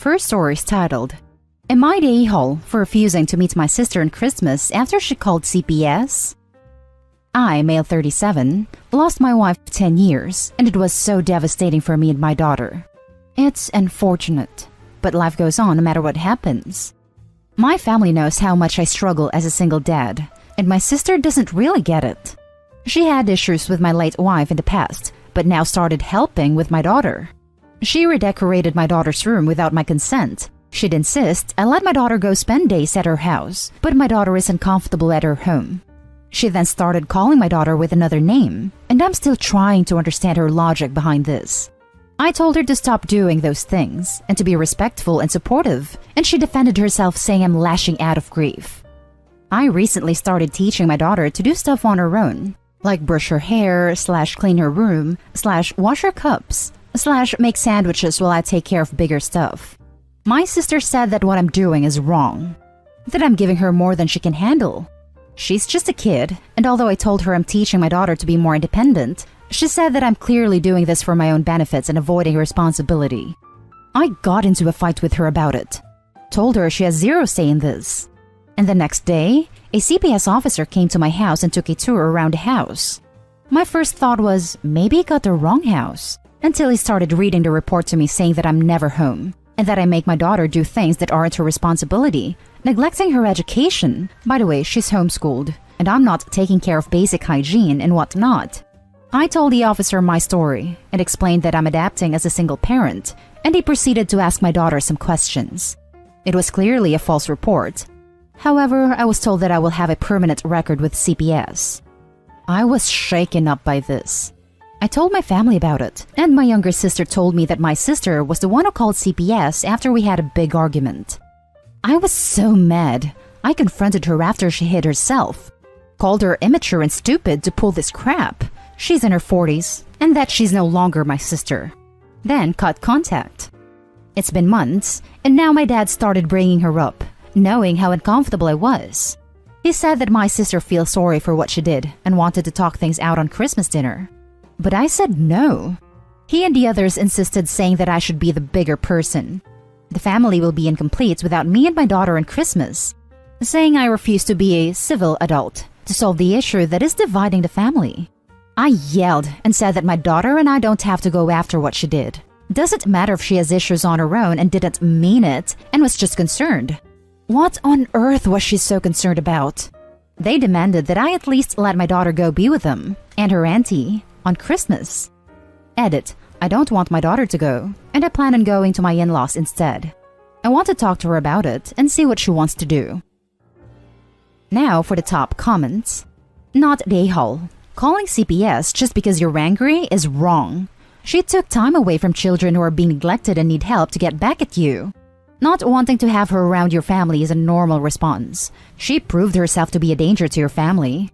first story is titled, Am I the a-hole for refusing to meet my sister on Christmas after she called CPS? I, male 37, lost my wife 10 years, and it was so devastating for me and my daughter. It's unfortunate, but life goes on no matter what happens. My family knows how much I struggle as a single dad, and my sister doesn't really get it. She had issues with my late wife in the past, but now started helping with my daughter. She redecorated my daughter's room without my consent. She'd insist I let my daughter go spend days at her house, but my daughter isn't comfortable at her home. She then started calling my daughter with another name, and I'm still trying to understand her logic behind this. I told her to stop doing those things and to be respectful and supportive, and she defended herself saying I'm lashing out of grief. I recently started teaching my daughter to do stuff on her own, like brush her hair, /clean her room, /wash her cups, /make sandwiches while I take care of bigger stuff. My sister said that what I'm doing is wrong, that I'm giving her more than she can handle. She's just a kid, and although I told her I'm teaching my daughter to be more independent, she said that I'm clearly doing this for my own benefits and avoiding responsibility. I got into a fight with her about it, told her she has zero say in this. And the next day, a CPS officer came to my house and took a tour around the house. My first thought was, maybe he got the wrong house, until he started reading the report to me saying that I'm never home, and that I make my daughter do things that aren't her responsibility, neglecting her education. By the way, she's homeschooled, and I'm not taking care of basic hygiene and whatnot. I told the officer my story and explained that I'm adapting as a single parent, and he proceeded to ask my daughter some questions. It was clearly a false report. However, I was told that I will have a permanent record with CPS. I was shaken up by this. I told my family about it, and my younger sister told me that my sister was the one who called CPS after we had a big argument. I was so mad. I confronted her after she hid herself, called her immature and stupid to pull this crap. She's in her 40s, and that she's no longer my sister. Then cut contact. It's been months, and now my dad started bringing her up, knowing how uncomfortable I was. He said that my sister feels sorry for what she did and wanted to talk things out on Christmas dinner. But I said no. He and the others insisted, saying that I should be the bigger person. The family will be incomplete without me and my daughter on Christmas, saying I refuse to be a civil adult to solve the issue that is dividing the family. I yelled and said that my daughter and I don't have to go after what she did. Doesn't matter if she has issues on her own and didn't mean it and was just concerned. What on earth was she so concerned about? They demanded that I at least let my daughter go be with them and her auntie on Christmas. Edit, I don't want my daughter to go, and I plan on going to my in-laws instead. I want to talk to her about it and see what she wants to do. Now for the top comments. Not the a-hole. Calling CPS just because you're angry is wrong. She took time away from children who are being neglected and need help to get back at you. Not wanting to have her around your family is a normal response. She proved herself to be a danger to your family.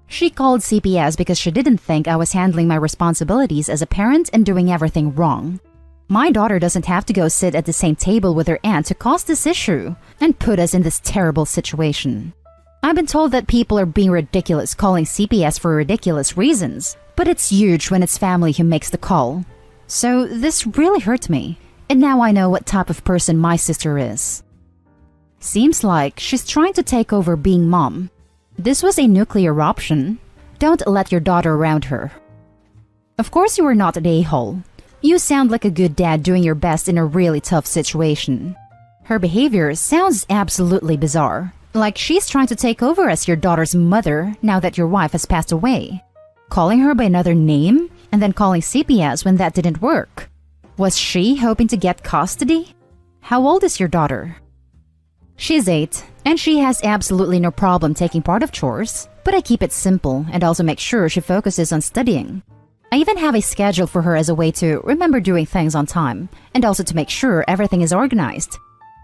She called CPS because she didn't think I was handling my responsibilities as a parent and doing everything wrong. My daughter doesn't have to go sit at the same table with her aunt to cause this issue and put us in this terrible situation. I've been told that people are being ridiculous calling CPS for ridiculous reasons, but it's huge when it's family who makes the call. So this really hurt me, and now I know what type of person my sister is. Seems like she's trying to take over being mom. This was a nuclear option. Don't let your daughter around her. Of course you are not an a-hole. You sound like a good dad doing your best in a really tough situation. Her behavior sounds absolutely bizarre, like she's trying to take over as your daughter's mother now that your wife has passed away. Calling her by another name and then calling CPS when that didn't work. Was she hoping to get custody? How old is your daughter? She's 8, and she has absolutely no problem taking part of chores, but I keep it simple and also make sure she focuses on studying. I even have a schedule for her as a way to remember doing things on time, and also to make sure everything is organized.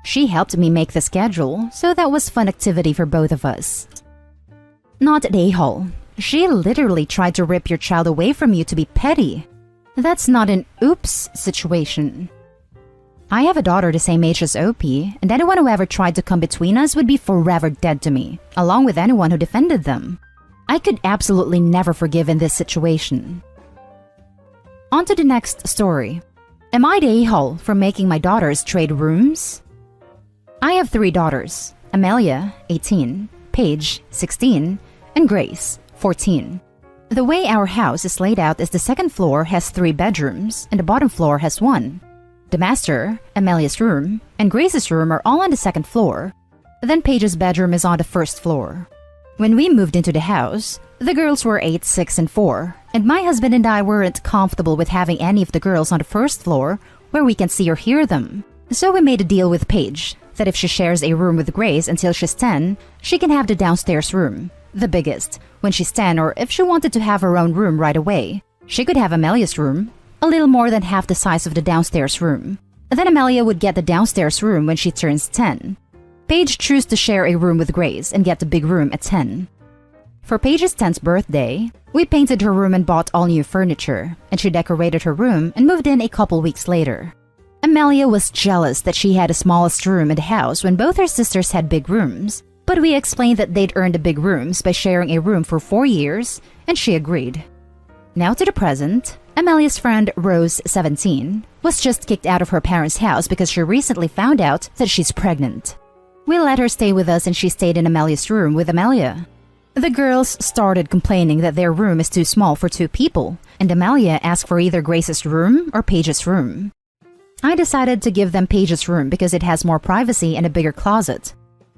She helped me make the schedule, so that was fun activity for both of us. Not an a-hole. She literally tried to rip your child away from you to be petty. That's not an oops situation. I have a daughter the same age as OP, and anyone who ever tried to come between us would be forever dead to me, along with anyone who defended them. I could absolutely never forgive in this situation. On to the next story. Am I the a-hole for making my daughters trade rooms? I have 3 daughters, Amelia, 18, Paige, 16, and Grace, 14. The way our house is laid out is the second floor has 3 bedrooms and the bottom floor has 1. The master, Amelia's room, and Grace's room are all on the second floor. Then Paige's bedroom is on the first floor. When we moved into the house, the girls were 8, 6, and 4, and my husband and I weren't comfortable with having any of the girls on the first floor where we can see or hear them. So we made a deal with Paige that if she shares a room with Grace until she's 10, she can have the downstairs room, the biggest, when she's 10, or if she wanted to have her own room right away, she could have Amelia's room, a little more than half the size of the downstairs room. Then Amelia would get the downstairs room when she turns 10. Paige chose to share a room with Grace and get the big room at 10. For Paige's 10th birthday, we painted her room and bought all new furniture, and she decorated her room and moved in a couple weeks later. Amelia was jealous that she had the smallest room in the house when both her sisters had big rooms, but we explained that they'd earned the big rooms by sharing a room for 4 years, and she agreed. Now to the present, Amelia's friend Rose, 17, was just kicked out of her parents' house because she recently found out that she's pregnant. We let her stay with us and she stayed in Amelia's room with Amelia. The girls started complaining that their room is too small for 2 people, and Amelia asked for either Grace's room or Paige's room. I decided to give them Paige's room because it has more privacy and a bigger closet.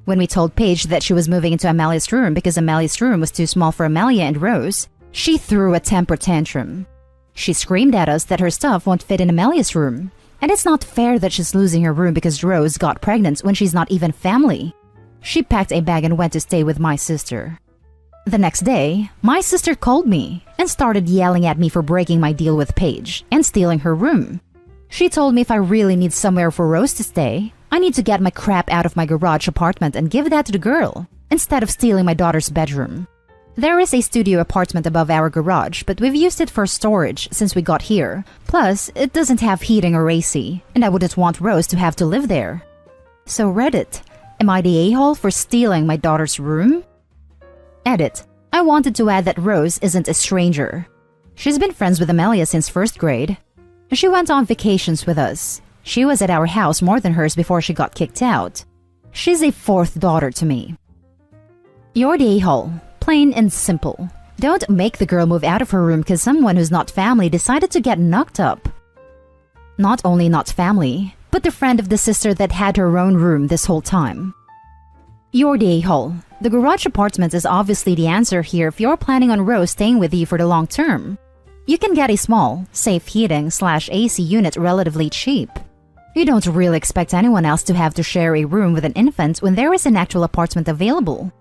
When we told Paige that she was moving into Amelia's room because Amelia's room was too small for Amelia and Rose, she threw a temper tantrum. She screamed at us that her stuff won't fit in Amelia's room, and it's not fair that she's losing her room because Rose got pregnant when she's not even family. She packed a bag and went to stay with my sister. The next day, my sister called me and started yelling at me for breaking my deal with Paige and stealing her room. She told me if I really need somewhere for Rose to stay, I need to get my crap out of my garage apartment and give that to the girl, instead of stealing my daughter's bedroom. There is a studio apartment above our garage, but we've used it for storage since we got here. Plus, it doesn't have heating or AC, and I wouldn't want Rose to have to live there. So Reddit, am I the a-hole for stealing my daughter's room? Edit. I wanted to add that Rose isn't a stranger. She's been friends with Amelia since 1st grade. She went on vacations with us. She was at our house more than hers before she got kicked out. She's a 4th daughter to me. You're the a-hole. Plain and simple. Don't make the girl move out of her room because someone who's not family decided to get knocked up. Not only not family, but the friend of the sister that had her own room this whole time. You're the a-hole. The garage apartment is obviously the answer here if you're planning on Rose staying with you for the long term. You can get a small, safe heating/AC unit relatively cheap. You don't really expect anyone else to have to share a room with an infant when there is an actual apartment available.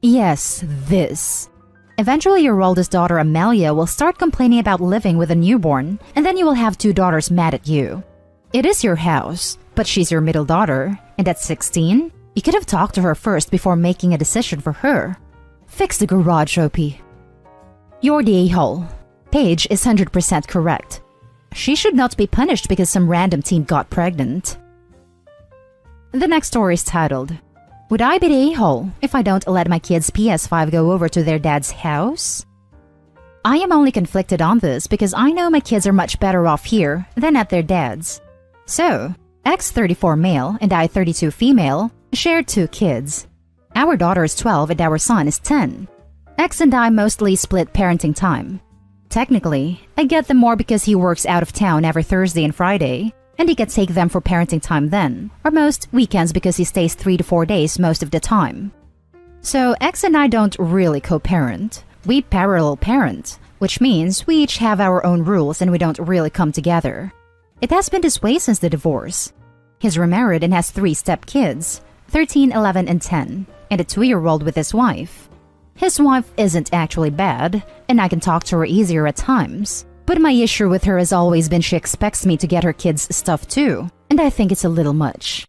Yes, this. Eventually your oldest daughter Amelia will start complaining about living with a newborn, and then you will have 2 daughters mad at you. It is your house, but she's your middle daughter, and at 16, you could have talked to her first before making a decision for her. Fix the garage, OP. You're the a-hole. Paige is 100% correct. She should not be punished because some random teen got pregnant. The next story is titled, Would I be the a-hole if I don't let my kids' PS5 go over to their dad's house? I am only conflicted on this because I know my kids are much better off here than at their dad's. So, X 34 male and I 32 female share 2 kids. Our daughter is 12 and our son is 10. X and I mostly split parenting time. Technically, I get them more because he works out of town every Thursday and Friday, and he can take them for parenting time then, or most weekends because he stays 3 to 4 days most of the time. So X and I don't really co-parent. We parallel parent, which means we each have our own rules and we don't really come together. It has been this way since the divorce. He's remarried and has 3 step-kids, 13, 11, and 10, and a 2-year-old with his wife. His wife isn't actually bad, and I can talk to her easier at times. But my issue with her has always been she expects me to get her kids stuff too, and I think it's a little much.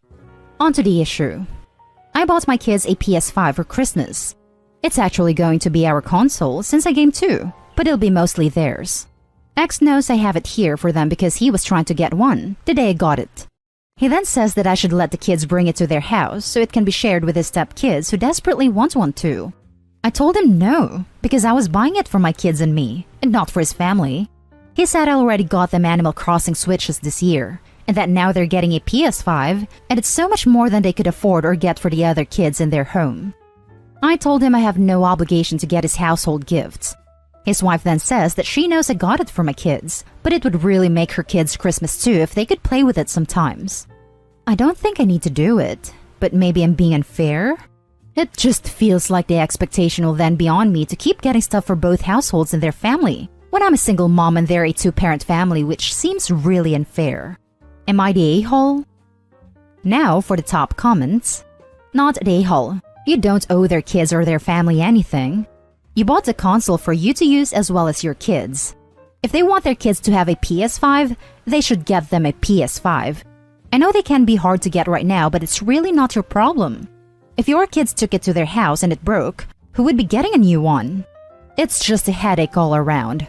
On to the issue. I bought my kids a PS5 for Christmas. It's actually going to be our console since I game too, but it'll be mostly theirs. X knows I have it here for them because he was trying to get one the day I got it. He then says that I should let the kids bring it to their house so it can be shared with his step-kids who desperately want one too. I told him no, because I was buying it for my kids and me, and not for his family. He said I already got them Animal Crossing Switches this year, and that now they're getting a PS5, and it's so much more than they could afford or get for the other kids in their home. I told him I have no obligation to get his household gifts. His wife then says that she knows I got it for my kids, but it would really make her kids Christmas too if they could play with it sometimes. I don't think I need to do it, but maybe I'm being unfair? It just feels like the expectation will then be on me to keep getting stuff for both households and their family, when I'm a single mom and they're a two-parent family, which seems really unfair. Am I the a-hole? Now for the top comments. Not the a-hole. You don't owe their kids or their family anything. You bought the console for you to use as well as your kids. If they want their kids to have a PS5, they should get them a PS5. I know they can be hard to get right now, but it's really not your problem. If your kids took it to their house and it broke, who would be getting a new one? It's just a headache all around.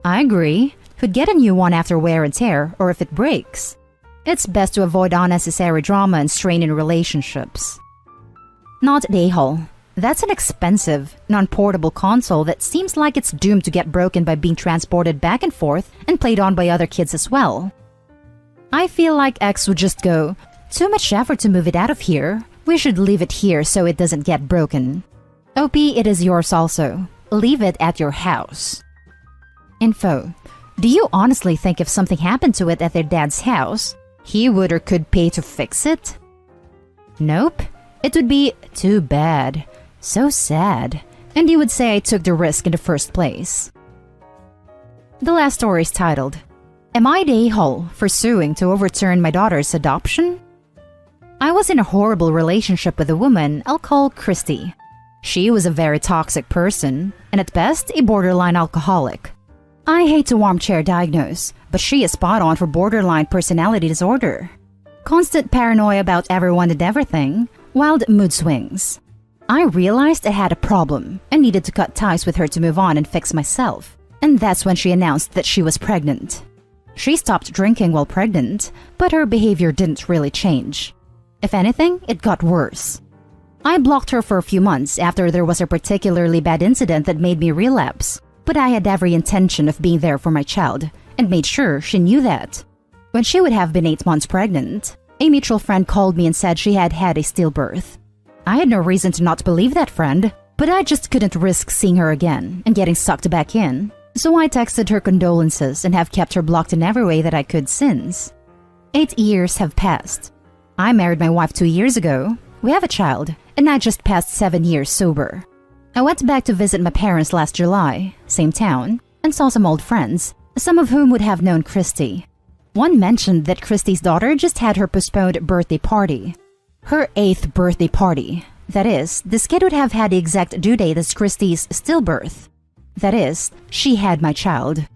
I agree. Who'd get a new one after wear and tear, or if it breaks? It's best to avoid unnecessary drama and strain in relationships. Not the a-hole. That's an expensive, non-portable console that seems like it's doomed to get broken by being transported back and forth and played on by other kids as well. I feel like X would just go, too much effort to move it out of here. We should leave it here so it doesn't get broken. OP, it is yours also. Leave it at your house. Info. Do you honestly think if something happened to it at their dad's house, he would or could pay to fix it? Nope. It would be too bad. So sad. And you would say I took the risk in the first place. The last story is titled, Am I the a-hole for suing to overturn my daughter's adoption? I was in a horrible relationship with a woman I'll call Christy. She was a very toxic person, and at best, a borderline alcoholic. I hate to armchair diagnose, but she is spot on for borderline personality disorder. Constant paranoia about everyone and everything, wild mood swings. I realized I had a problem and needed to cut ties with her to move on and fix myself. And that's when she announced that she was pregnant. She stopped drinking while pregnant, but her behavior didn't really change. If anything, it got worse. I blocked her for a few months after there was a particularly bad incident that made me relapse, but I had every intention of being there for my child and made sure she knew that. When she would have been 8 months pregnant, a mutual friend called me and said she had had a stillbirth. I had no reason to not believe that friend, but I just couldn't risk seeing her again and getting sucked back in, so I texted her condolences and have kept her blocked in every way that I could since. 8 years have passed. I married my wife 2 years ago. We have a child, and I just passed 7 years sober. I went back to visit my parents last July, same town, and saw some old friends, some of whom would have known Christy. One mentioned that Christy's daughter just had her postponed birthday party. Her 8th birthday party. That is, this kid would have had the exact due date as Christy's stillbirth. That is, she had my child.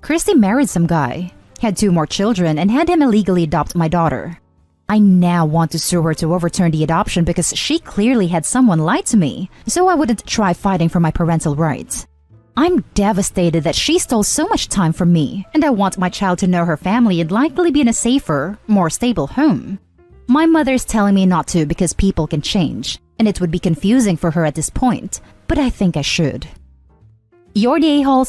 Christy married some guy, had 2 more children, and had him illegally adopt my daughter. I now want to sue her to overturn the adoption because she clearly had someone lie to me, so I wouldn't try fighting for my parental rights. I'm devastated that she stole so much time from me, and I want my child to know her family would likely be in a safer, more stable home. My mother's telling me not to because people can change, and it would be confusing for her at this point, but I think I should. You're the a-hole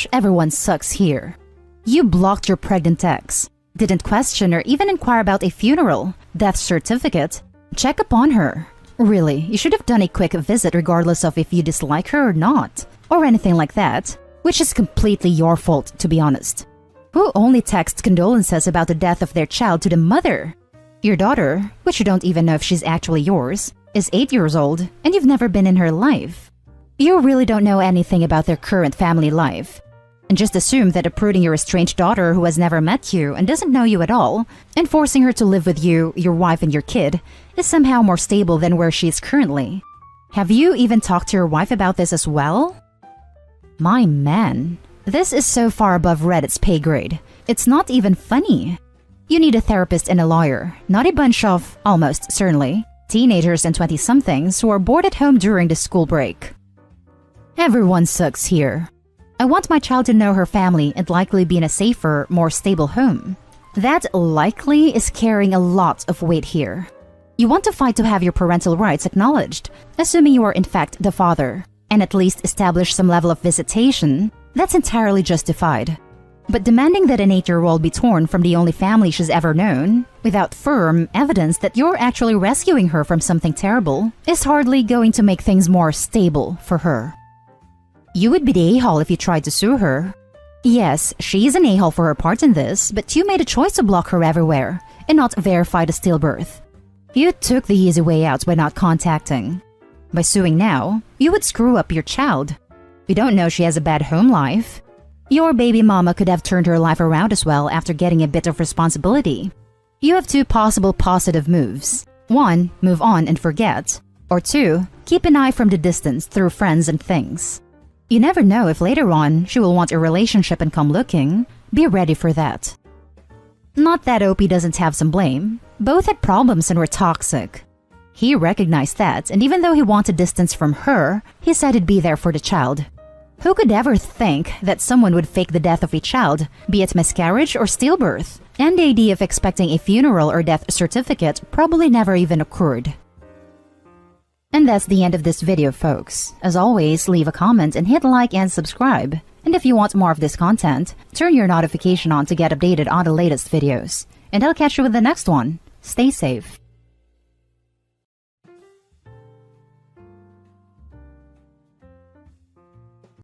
/ everyone sucks here. You blocked your pregnant ex. Didn't question or even inquire about a funeral, death certificate. Check up on her. Really, you should have done a quick visit regardless of if you dislike her or not, or anything like that, which is completely your fault, to be honest. Who only texts condolences about the death of their child to the mother? Your daughter, which you don't even know if she's actually yours, is 8 years old, and you've never been in her life. You really don't know anything about their current family life. And just assume that uprooting your estranged daughter who has never met you and doesn't know you at all, and forcing her to live with you, your wife, and your kid, is somehow more stable than where she is currently. Have you even talked to your wife about this as well? My man, this is so far above Reddit's pay grade. It's not even funny. You need a therapist and a lawyer, not a bunch of, almost certainly, teenagers and 20-somethings who are bored at home during the school break. Everyone sucks here. I want my child to know her family and likely be in a safer, more stable home. That likely is carrying a lot of weight here. You want to fight to have your parental rights acknowledged, assuming you are in fact the father, and at least establish some level of visitation. That's entirely justified. But demanding that an 8-year-old be torn from the only family she's ever known, without firm evidence that you're actually rescuing her from something terrible, is hardly going to make things more stable for her. You would be the a-hole if you tried to sue her. Yes, she's an a-hole for her part in this, but you made a choice to block her everywhere and not verify the stillbirth. You took the easy way out by not contacting. By suing now, you would screw up your child. You don't know she has a bad home life. Your baby mama could have turned her life around as well after getting a bit of responsibility. You have 2 possible positive moves. 1, move on and forget. Or 2, keep an eye from the distance through friends and things. You never know if later on she will want a relationship and come looking. Be ready for that. Not that Opie doesn't have some blame. Both had problems and were toxic. He recognized that, and even though he wanted distance from her, he said he'd be there for the child. Who could ever think that someone would fake the death of a child, be it miscarriage or stillbirth? And the idea of expecting a funeral or death certificate probably never even occurred. And that's the end of this video, folks. As always, leave a comment and hit like and subscribe. And if you want more of this content, turn your notification on to get updated on the latest videos. And I'll catch you with the next one. Stay safe.